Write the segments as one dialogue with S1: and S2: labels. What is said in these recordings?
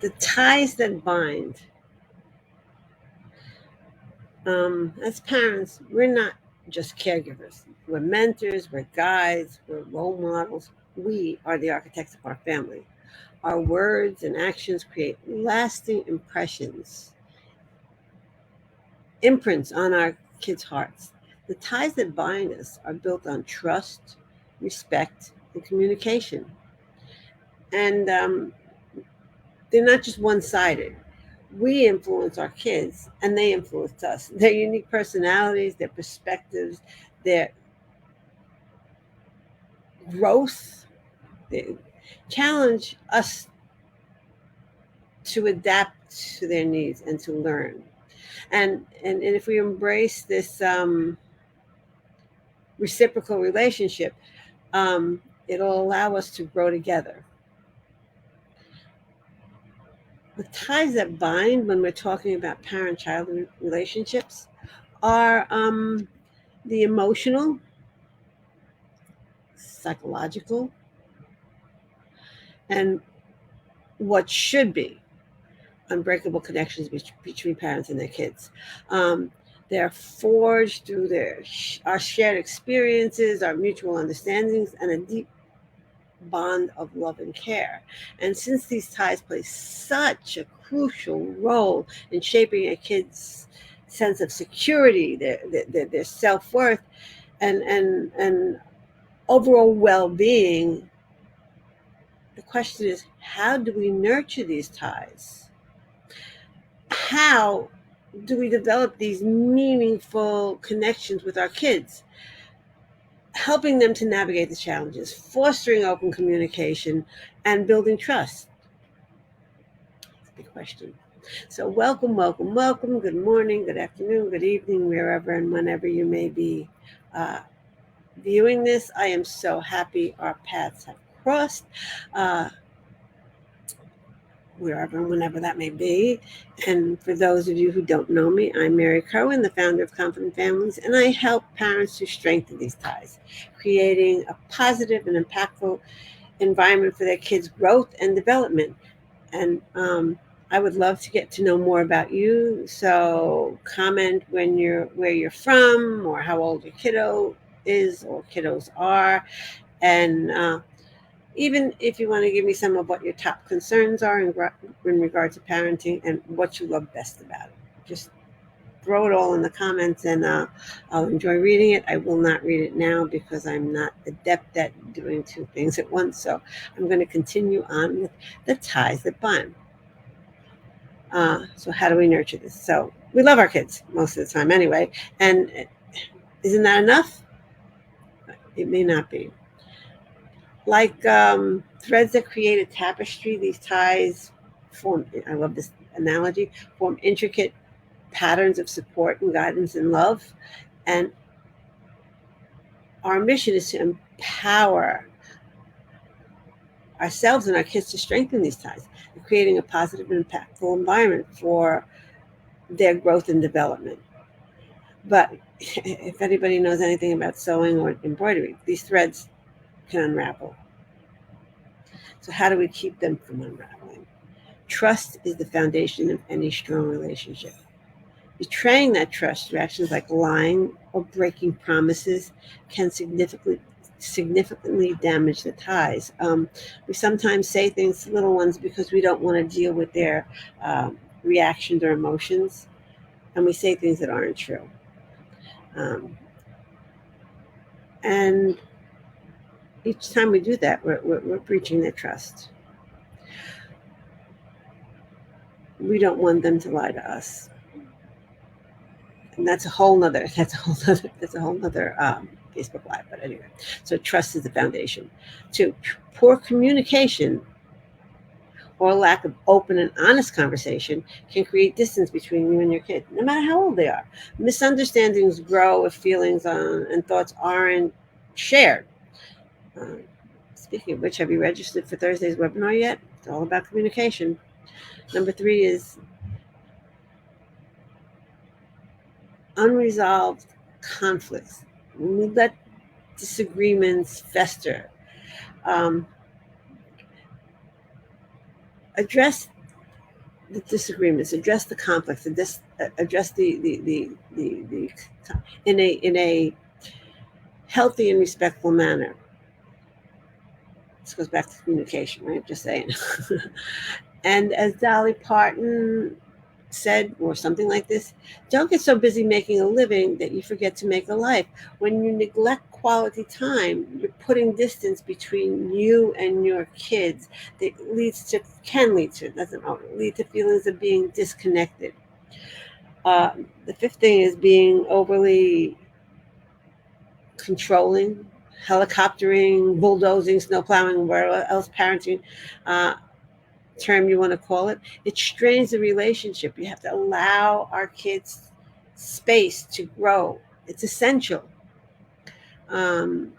S1: The ties that bind. As parents, we're not just caregivers. We're mentors, we're guides, we're role models. We are the architects of our family. Our words and actions create lasting imprints on our kids' hearts. The ties that bind us are built on trust, respect, and communication. And they're not just one sided. We influence our kids and they influence us. Their unique personalities, their perspectives, their growth, they challenge us to adapt to their needs and to learn. And if we embrace this reciprocal relationship, it'll allow us to grow together. The ties that bind when we're talking about parent-child relationships are the emotional, psychological, and what should be unbreakable connections between parents and their kids. They're forged through our shared experiences, our mutual understandings, and a deep bond of love and care. And since these ties play such a crucial role in shaping a kid's sense of security, their self-worth, and overall well-being, the question is, how do we nurture these ties? How do we develop these meaningful connections with our kids? Helping them to navigate the challenges, fostering open communication, and building trust. That's a big question. So welcome, welcome, welcome. Good morning, good afternoon, good evening, wherever and whenever you may be viewing this. I am so happy our paths have crossed. Wherever and whenever that may be. And for those of you who don't know me, I'm Mary Kerwin, the founder of Confident Families, and I help parents to strengthen these ties, creating a positive and impactful environment for their kids' growth and development. And I would love to get to know more about you. So comment where you're from, or how old your kiddo is or kiddos are, and even if you want to give me some of what your top concerns are in regard to parenting and what you love best about it. Just throw it all in the comments, and I'll enjoy reading it. I will not read it now because I'm not adept at doing two things at once. So I'm going to continue on with the ties that bind. So how do we nurture this? So we love our kids most of the time anyway. And isn't that enough? It may not be. Like threads that create a tapestry, these ties form, I love this analogy, form intricate patterns of support and guidance and love. And our mission is to empower ourselves and our kids to strengthen these ties, creating a positive and impactful environment for their growth and development. But if anybody knows anything about sewing or embroidery, these threads can unravel. So how do we keep them from unraveling? Trust is the foundation of any strong relationship. Betraying that trust through actions like lying or breaking promises can significantly damage the ties. We sometimes say things to little ones because we don't want to deal with their reactions or emotions, and we say things that aren't true. And each time we do that, we're breaching their trust. We don't want them to lie to us, and that's a whole nother Facebook Live. But anyway, so trust is the foundation. 2, poor communication or lack of open and honest conversation can create distance between you and your kid, no matter how old they are. Misunderstandings grow if feelings and thoughts aren't shared. Speaking of which, have you registered for Thursday's webinar yet? It's all about communication. Number 3 is unresolved conflicts. We let disagreements fester. Address the disagreements, address the conflicts, address the in a healthy and respectful manner. This goes back to communication, right? Just saying. And as Dolly Parton said, or something like this, don't get so busy making a living that you forget to make a life. When you neglect quality time, you're putting distance between you and your kids that can lead to, doesn't always lead to feelings of being disconnected. The fifth thing is being overly controlling, helicoptering, bulldozing, snowplowing, whatever else parenting term you want to call it. It strains the relationship. You have to allow our kids space to grow. It's essential. Um,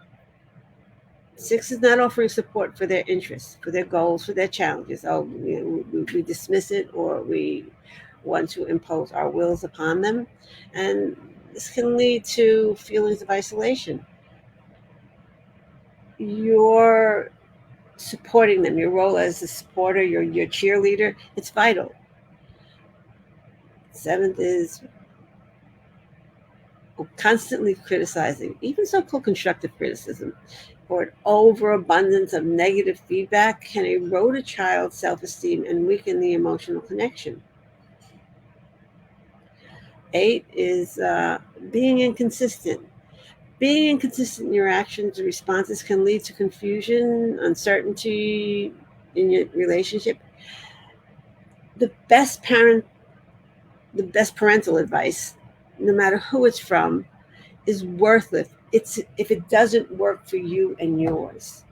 S1: Six is not offering support for their interests, for their goals, for their challenges. Oh, we dismiss it, or we want to impose our wills upon them. And this can lead to feelings of isolation. You're supporting them, your role as a supporter, your cheerleader, it's vital. Seventh is constantly criticizing, even so-called constructive criticism, or an overabundance of negative feedback can erode a child's self-esteem and weaken the emotional connection. Eight is being inconsistent. Being inconsistent in your actions and responses can lead to confusion, uncertainty in your relationship. The best parent, the best parental advice, no matter who it's from, is worthless. It's if it doesn't work for you and yours,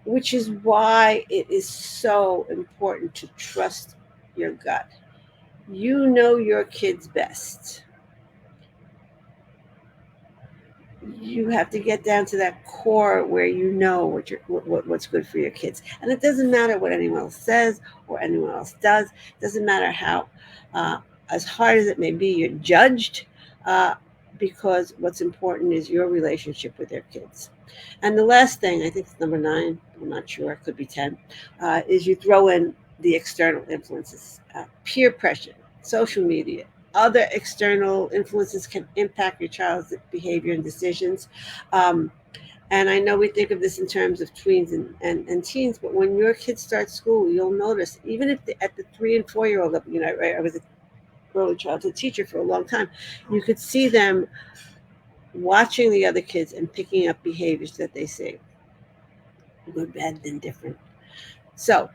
S1: which is why it is so important to trust your gut. You know your kids best. You have to get down to that core where you know what's good for your kids, and it doesn't matter what anyone else says or anyone else does. It doesn't matter how, uh, as hard as it may be, you're judged, uh, because what's important is your relationship with your kids. And the last thing, I think it's number 9. I'm not sure. It could be 10. Is you throw in the external influences, peer pressure, social media, other external influences can impact your child's behavior and decisions. Um, and I know we think of this in terms of tweens and teens, but when your kids start school, you'll notice, even if at the 3 and 4 year old level, I was an early childhood teacher for a long time, you could see them watching the other kids and picking up behaviors that they see, good, bad, and different. So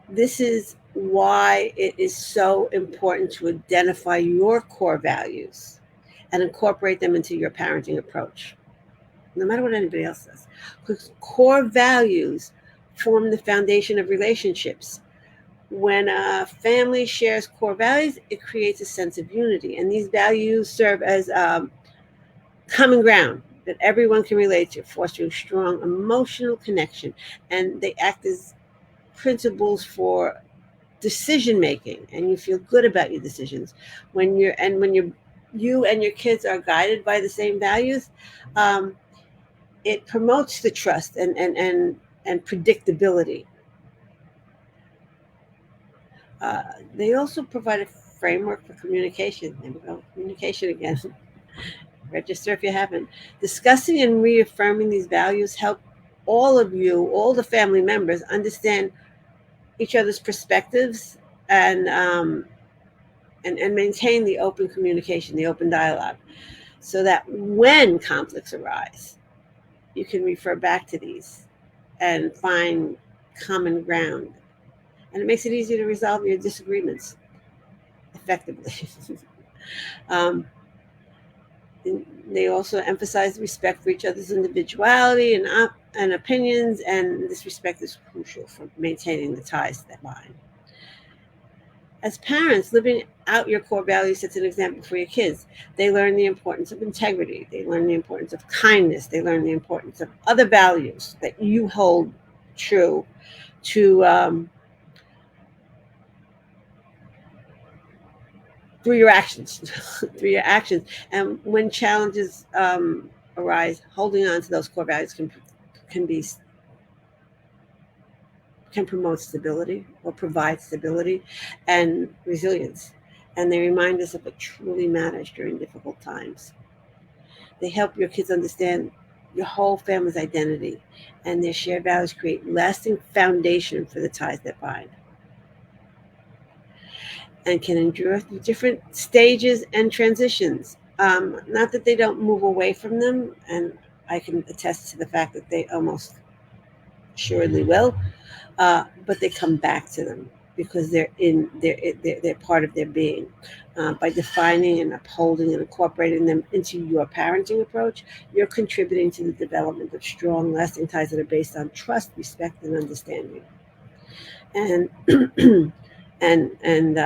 S1: this is why it is so important to identify your core values and incorporate them into your parenting approach, no matter what anybody else says. Because core values form the foundation of relationships. When a family shares core values, it creates a sense of unity. And these values serve as common ground that everyone can relate to, fostering strong emotional connection. And they act as principles for decision making, and you feel good about your decisions when you and your kids are guided by the same values. It promotes the trust and predictability. uh, they also provide a framework for communication. There we go, communication again. Register if you haven't. Discussing and reaffirming these values help all the family members, understand each other's perspectives, and and maintain the open communication, the open dialogue, so that when conflicts arise, you can refer back to these and find common ground. And it makes it easier to resolve your disagreements effectively. um, they also emphasize respect for each other's individuality and opinions, and this respect is crucial for maintaining the ties that bind. As parents, living out your core values sets an example for your kids. They learn the importance of integrity. They learn the importance of kindness. They learn the importance of other values that you hold true to, through your actions, through your actions. And when challenges arise, holding on to those core values can be can promote stability or provide stability and resilience. And they remind us of what truly matters during difficult times. They help your kids understand your whole family's identity, and their shared values create lasting foundation for the ties that bind and can endure through different stages and transitions. Not that they don't move away from them, and I can attest to the fact that they almost assuredly will, but they come back to them because they're part of their being. By defining and upholding and incorporating them into your parenting approach, you're contributing to the development of strong, lasting ties that are based on trust, respect, and understanding. And and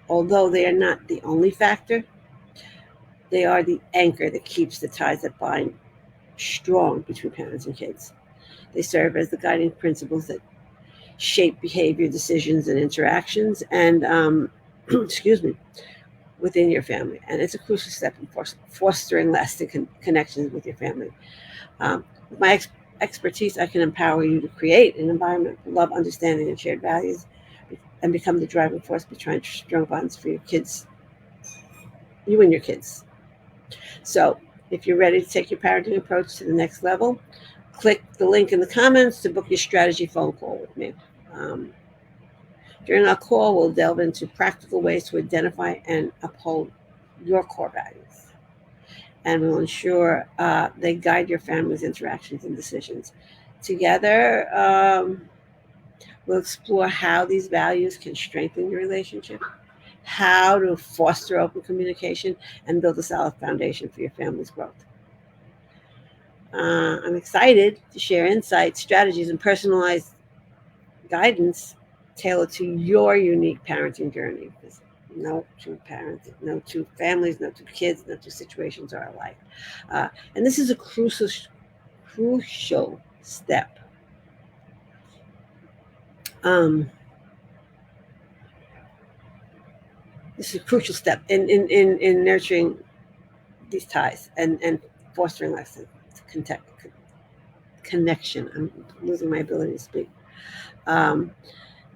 S1: although they are not the only factor, they are the anchor that keeps the ties that bind strong between parents and kids. They serve as the guiding principles that shape behavior, decisions, and interactions, and excuse me, within your family. And it's a crucial step in fostering lasting connections with your family. With my expertise, I can empower you to create an environment of love, understanding, and shared values, and become the driving force behind strong bonds for your kids, you and your kids. So, if you're ready to take your parenting approach to the next level, click the link in the comments to book your strategy phone call with me. During our call, we'll delve into practical ways to identify and uphold your core values, and we'll ensure they guide your family's interactions and decisions. Together, we'll explore how these values can strengthen your relationship, how to foster open communication, and build a solid foundation for your family's growth. I'm excited to share insights, strategies, and personalized guidance tailored to your unique parenting journey. Because no two parents, no two families, no two kids, no two situations are alike. And this is a crucial step. This is a crucial step in nurturing these ties and fostering lasting connection. I'm losing my ability to speak.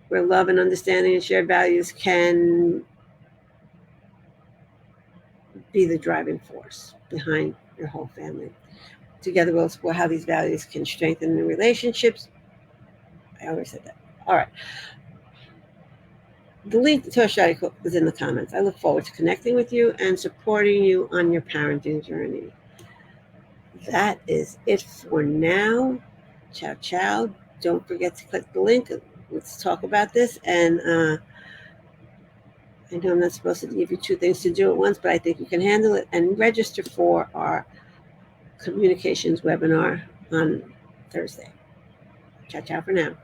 S1: Where love and understanding and shared values can be the driving force behind your whole family. Together, we'll explore how these values can strengthen the relationships. I always said that. All right. The link to our strategy book is in the comments. I look forward to connecting with you and supporting you on your parenting journey. That is it for now. Ciao, ciao. Don't forget to click the link. Let's talk about this. And I know I'm not supposed to give you two things to do at once, but I think you can handle it. And register for our communications webinar on Thursday. Ciao, ciao for now.